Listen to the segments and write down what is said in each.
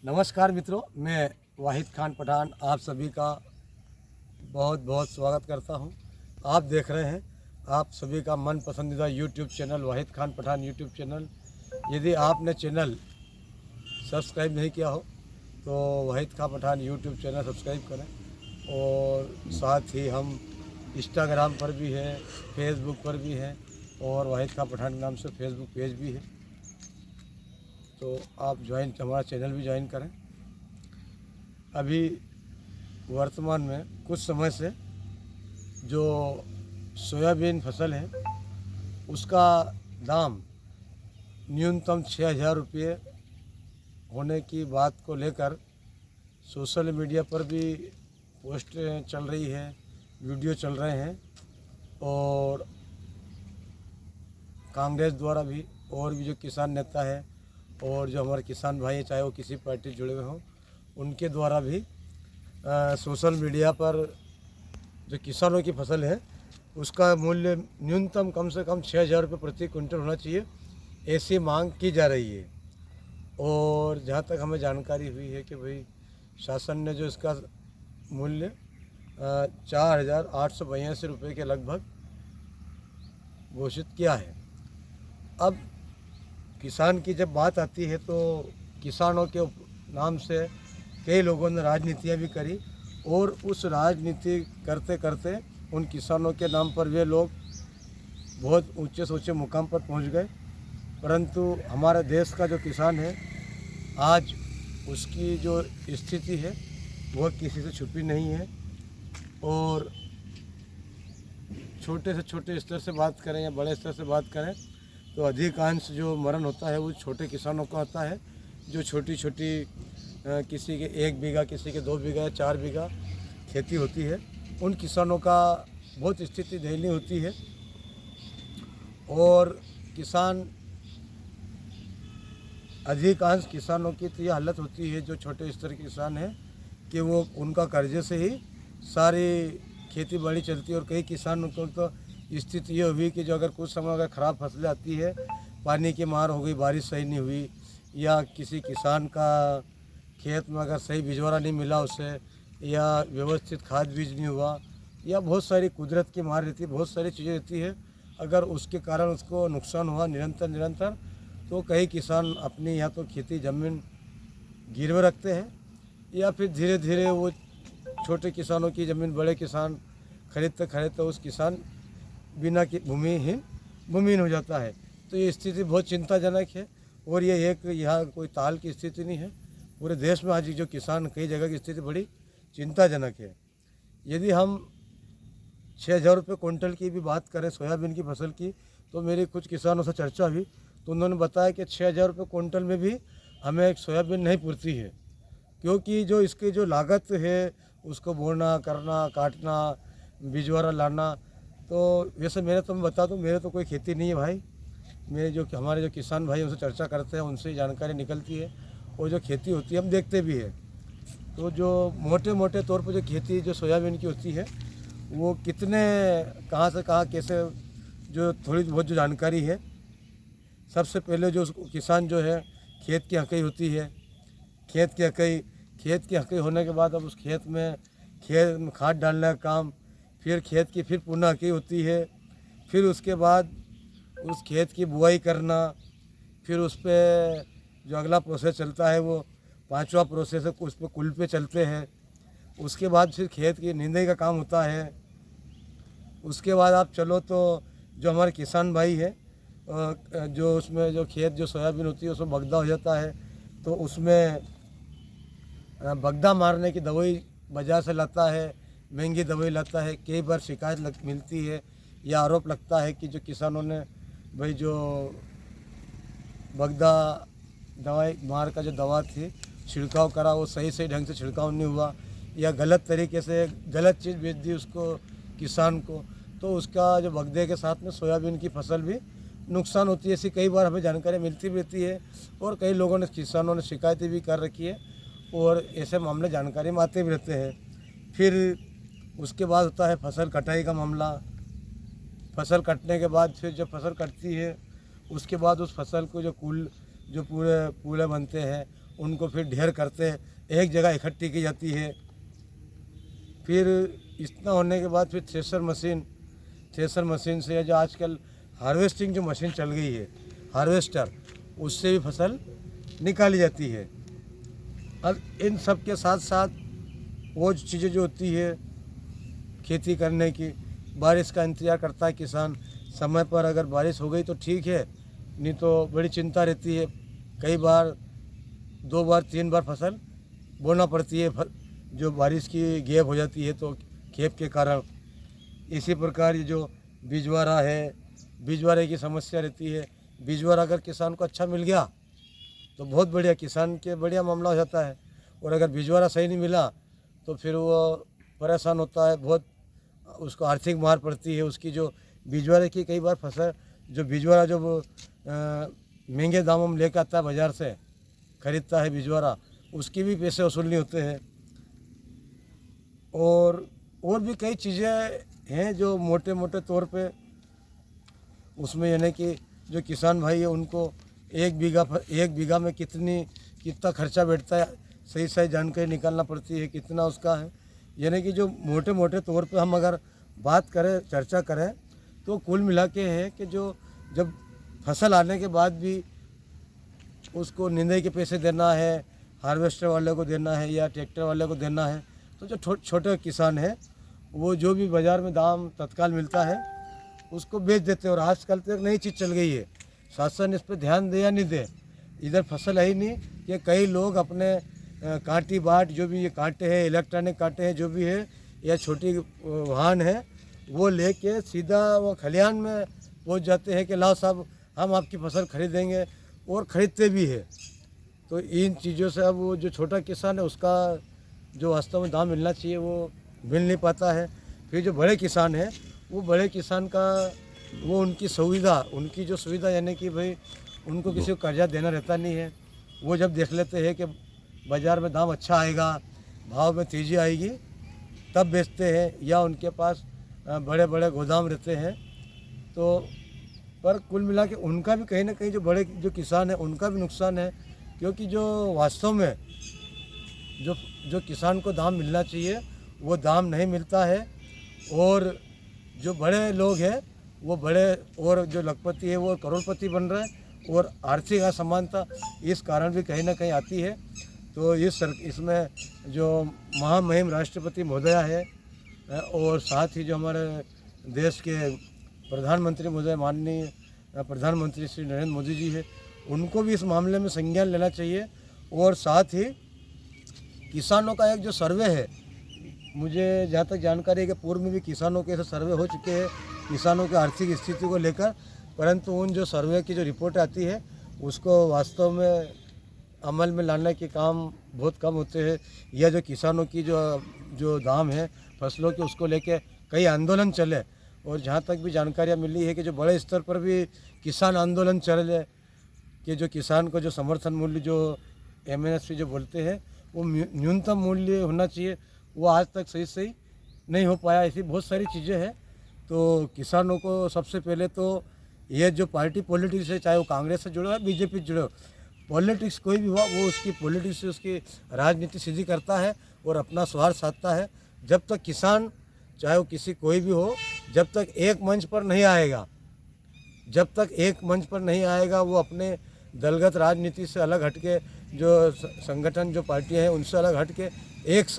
नमस्कार मित्रों, मैं वाहिद खान पठान आप सभी का बहुत बहुत स्वागत करता हूं। आप देख रहे हैं आप सभी का मन पसंदीदा YouTube channel Wahid Khan Pathan YouTube channel. यदि आपने चैनल सब्सक्राइब नहीं किया हो तो Wahid Khan Pathan YouTube channel subscribe करें। और साथ ही हम इंस्टाग्राम पर भी हैं, फेसबुक पर भी हैं और वाहिद खान पठान के नाम से फेसबुक पेज भी है, तो आप हमारा चैनल भी ज्वाइन करें। अभी वर्तमान में कुछ समय से जो सोयाबीन फसल है उसका दाम न्यूनतम 6,000 रुपये होने की बात को लेकर सोशल मीडिया पर भी पोस्ट चल रही है, वीडियो चल रहे हैं और कांग्रेस द्वारा भी और भी जो किसान नेता है और जो हमारे किसान भाई हैं, चाहे वो किसी पार्टी से जुड़े हुए हों, उनके द्वारा भी सोशल मीडिया पर जो किसानों की फसल है उसका मूल्य न्यूनतम कम से कम 6,000 रुपये प्रति क्विंटल होना चाहिए, ऐसी मांग की जा रही है। और जहाँ तक हमें जानकारी हुई है कि भाई शासन ने जो इसका मूल्य 4,882 रुपये के लगभग घोषित किया है। अब किसान की जब बात आती है तो किसानों के नाम से कई लोगों ने राजनीतियाँ भी करी और उस राजनीति करते करते उन किसानों के नाम पर वे लोग बहुत ऊंचे से ऊंचे मुकाम पर पहुंच गए। परंतु हमारे देश का जो किसान है आज उसकी जो स्थिति है वह किसी से छुपी नहीं है। और छोटे से छोटे स्तर से बात करें या बड़े स्तर से बात करें तो अधिकांश जो मरण होता है वो छोटे किसानों का होता है, जो छोटी छोटी किसी के 1 बीघा, किसी के 2 बीघा या 4 बीघा खेती होती है, उन किसानों का बहुत स्थिति दयनीय होती है। और किसान अधिकांश किसानों की तो यह हालत होती है जो छोटे स्तर के किसान हैं कि वो उनका कर्जे से ही सारी खेती बाड़ी चलती है। और कई किसानों को तो स्थिति ये हुई कि जो अगर कुछ समय अगर ख़राब फसलें आती है, पानी की मार हो गई, बारिश सही नहीं हुई या किसी किसान का खेत में अगर सही बिजवारा नहीं मिला उसे या व्यवस्थित खाद बीज नहीं हुआ या बहुत सारी कुदरत की मार रहती है, बहुत सारी चीज़ें रहती है, अगर उसके कारण उसको नुकसान हुआ निरंतर तो कई किसान अपनी या तो खेती ज़मीन गिरवे रखते हैं या फिर धीरे धीरे वो छोटे किसानों की ज़मीन बड़े किसान खरीदते उस किसान बिना की भूमिहीन हो जाता है। तो ये स्थिति बहुत चिंताजनक है और ये एक यहाँ कोई ताल की स्थिति नहीं है, पूरे देश में आज जो किसान कई जगह की स्थिति बड़ी चिंताजनक है। यदि हम 6,000 रुपये क्विंटल की भी बात करें सोयाबीन की फसल की, तो मेरी कुछ किसानों से चर्चा हुई तो उन्होंने बताया कि 6,000 रुपये क्विंटल में भी हमें सोयाबीन नहीं पूर्ति है, क्योंकि जो इसकी जो लागत है उसको बोना करना, काटना, बिजवारा लाना। तो वैसे मेरे तो मैं बता दूं, मेरे तो कोई खेती नहीं है भाई, मेरे जो हमारे जो किसान भाई उनसे चर्चा करते हैं उनसे जानकारी निकलती है और जो खेती होती है हम देखते भी है। तो जो मोटे मोटे तौर पर जो खेती जो सोयाबीन की होती है वो कितने कहाँ से कहाँ कैसे, जो थोड़ी बहुत जो जानकारी है, सबसे पहले जो किसान जो है खेत की हकई होती है, खेत की हकई होने के बाद अब उस खेत में खाद डालने का काम, फिर खेत की फिर पुनः हकई होती है, फिर उसके बाद उस खेत की बुआई करना, फिर उस पर जो अगला प्रोसेस चलता है वो 5वां प्रोसेस है, उस पर कुल पे चलते हैं। उसके बाद फिर खेत की निंदाई का काम होता है। उसके बाद आप चलो तो जो हमारे किसान भाई है जो उसमें जो खेत जो सोयाबीन होती है उसमें बगदा हो जाता है, तो उसमें बगदा मारने की दवाई बाजार से लाता है, महंगी दवाई लाता है। कई बार शिकायत मिलती है या आरोप लगता है कि जो किसानों ने भाई जो बगदा दवाई मार का जो दवा थी छिड़काव करा वो सही ढंग से छिड़काव नहीं हुआ या गलत तरीके से गलत चीज़ बेच दी उसको किसान को, तो उसका जो बगदे के साथ में सोयाबीन की फसल भी नुकसान होती है। ऐसी कई बार हमें जानकारी मिलती भी रहती है और कई लोगों ने किसानों ने शिकायतें भी कर रखी है और ऐसे मामले जानकारी में आते भी रहते हैं। फिर उसके बाद होता है फसल कटाई का मामला। फसल कटने के बाद फिर जब फसल कटती है उसके बाद उस फसल को जो पूरे बनते हैं उनको फिर ढेर करते, एक जगह इकट्ठी की जाती है। फिर इतना होने के बाद फिर थ्रेशर मशीन से, जो आजकल हार्वेस्टिंग जो मशीन चल गई है, हार्वेस्टर, उससे भी फसल निकाली जाती है। अब इन सब के साथ साथ वो चीज़ें जो होती है खेती करने की, बारिश का इंतज़ार करता है किसान। समय पर अगर बारिश हो गई तो ठीक है, नहीं तो बड़ी चिंता रहती है। कई बार 2 बार 3 बार फसल बोना पड़ती है, जो बारिश की गैप हो जाती है तो खेप के कारण। इसी प्रकार ये जो बीजवारा है, बीजवारे की समस्या रहती है। बीजवारा अगर किसान को अच्छा मिल गया तो बहुत बढ़िया, किसान के बढ़िया मामला हो जाता है। और अगर बीजवारा सही नहीं मिला तो फिर वो परेशान होता है, बहुत उसको आर्थिक मार पड़ती है। उसकी जो बीजवारे की कई बार फसल, जो बीजवारा जो महंगे दामों में लेकर आता है बाज़ार से, ख़रीदता है बीजवारा, उसकी भी पैसे वसूलने होते हैं। और भी कई चीज़ें हैं जो मोटे मोटे तौर पे उसमें, यानी कि जो किसान भाई है उनको एक बीघा में कितना खर्चा बैठता है, सही जानकारी निकालना पड़ती है, कितना उसका है। यानी कि जो मोटे मोटे तौर पे हम अगर बात करें, चर्चा करें, तो कुल मिला के है कि जो जब फसल आने के बाद भी उसको निंदाई के पैसे देना है, हार्वेस्टर वाले को देना है या ट्रैक्टर वाले को देना है, तो जो छोटे किसान है वो जो भी बाज़ार में दाम तत्काल मिलता है उसको बेच देते हैं। और आजकल तो एक नई चीज़ चल गई है, शासन इस पर ध्यान दे या नहीं दे, इधर फसल है ही नहीं कि कई लोग अपने कांटी बाट, जो भी ये कांटे हैं, इलेक्ट्रॉनिक कांटे हैं, जो भी है, या छोटी वाहन है, वो लेके सीधा वो खलिहान में पहुंच जाते हैं कि लाओ साहब हम आपकी फसल खरीदेंगे, और ख़रीदते भी है। तो इन चीज़ों से अब वो जो छोटा किसान है उसका जो वास्तव में दाम मिलना चाहिए वो मिल नहीं पाता है। फिर जो बड़े किसान हैं, वो बड़े किसान का वो उनकी जो सुविधा, यानी कि भाई उनको किसी को कर्जा देना रहता नहीं है। वो जब देख लेते हैं कि बाज़ार में दाम अच्छा आएगा, भाव में तेज़ी आएगी, तब बेचते हैं, या उनके पास बड़े बड़े गोदाम रहते हैं। तो पर कुल मिला के उनका भी कहीं ना कहीं, जो बड़े जो किसान है उनका भी नुकसान है, क्योंकि जो वास्तव में जो किसान को दाम मिलना चाहिए वो दाम नहीं मिलता है। और जो बड़े लोग हैं वो बड़े, और जो लखपति है वो करोड़पति बन रहे हैं, और आर्थिक असमानता इस कारण भी कहीं ना कहीं आती है। तो इसमें जो महामहिम राष्ट्रपति महोदया है, और साथ ही जो हमारे देश के प्रधानमंत्री महोदय, माननीय प्रधानमंत्री श्री नरेंद्र मोदी जी है, उनको भी इस मामले में संज्ञान लेना चाहिए। और साथ ही किसानों का एक जो सर्वे है, मुझे जहाँ तक जानकारी है कि पूर्व में भी किसानों के ऐसे सर्वे हो चुके हैं किसानों की आर्थिक स्थिति को लेकर, परंतु उन जो सर्वे की जो रिपोर्ट आती है उसको वास्तव में अमल में लाने के काम बहुत कम होते हैं। या जो किसानों की जो दाम है फसलों के, उसको लेके कई आंदोलन चले, और जहाँ तक भी जानकारियाँ मिली है कि जो बड़े स्तर पर भी किसान आंदोलन चले कि जो किसान को जो समर्थन मूल्य, जो MSP जो बोलते हैं, वो न्यूनतम मूल्य होना चाहिए, वो आज तक सही नहीं हो पाया। ऐसी बहुत सारी चीज़ें हैं। तो किसानों को सबसे पहले तो ये जो पार्टी पॉलिटिक्स है, चाहे वो कांग्रेस से जुड़े हो, BJP से जुड़े हो, पॉलिटिक्स कोई भी हुआ, वो उसकी पॉलिटिक्स से उसकी राजनीति सीधी करता है और अपना स्वार्थ साधता है। जब तक किसान, चाहे वो कोई भी हो, जब तक एक मंच पर नहीं आएगा, वो अपने दलगत राजनीति से अलग हटके, जो संगठन, जो पार्टियां हैं, उनसे अलग हटके एक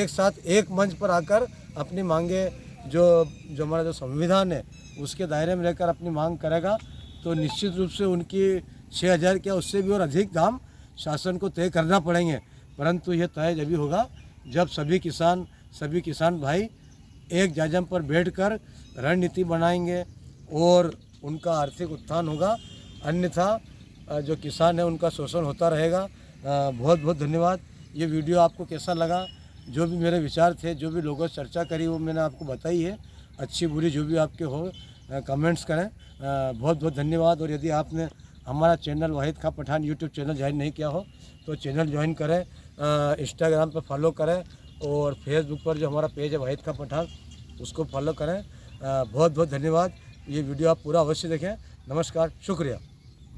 साथ एक मंच पर आकर अपनी मांगे, जो हमारा जो संविधान है उसके दायरे में रहकर अपनी मांग करेगा, तो निश्चित रूप से उनकी 6,000 क्या उससे भी और अधिक दाम शासन को तय करना पड़ेंगे। परंतु यह तय जब भी होगा जब सभी किसान भाई एक जाजम पर बैठकर रणनीति बनाएंगे और उनका आर्थिक उत्थान होगा। अन्यथा जो किसान है उनका शोषण होता रहेगा। बहुत बहुत धन्यवाद। ये वीडियो आपको कैसा लगा? जो भी मेरे विचार थे, जो भी लोगों से चर्चा करी, वो मैंने आपको बताई है। अच्छी बुरी जो भी आपके हो, कमेंट्स करें। बहुत बहुत धन्यवाद। और यदि आपने हमारा चैनल वाहिद खां पठान यूट्यूब चैनल ज्वाइन नहीं किया हो तो चैनल ज्वाइन करें, इंस्टाग्राम पर फॉलो करें, और फेसबुक पर जो हमारा पेज है वाहिद खां पठान, उसको फॉलो करें। बहुत बहुत धन्यवाद। ये वीडियो आप पूरा अवश्य देखें। नमस्कार, शुक्रिया।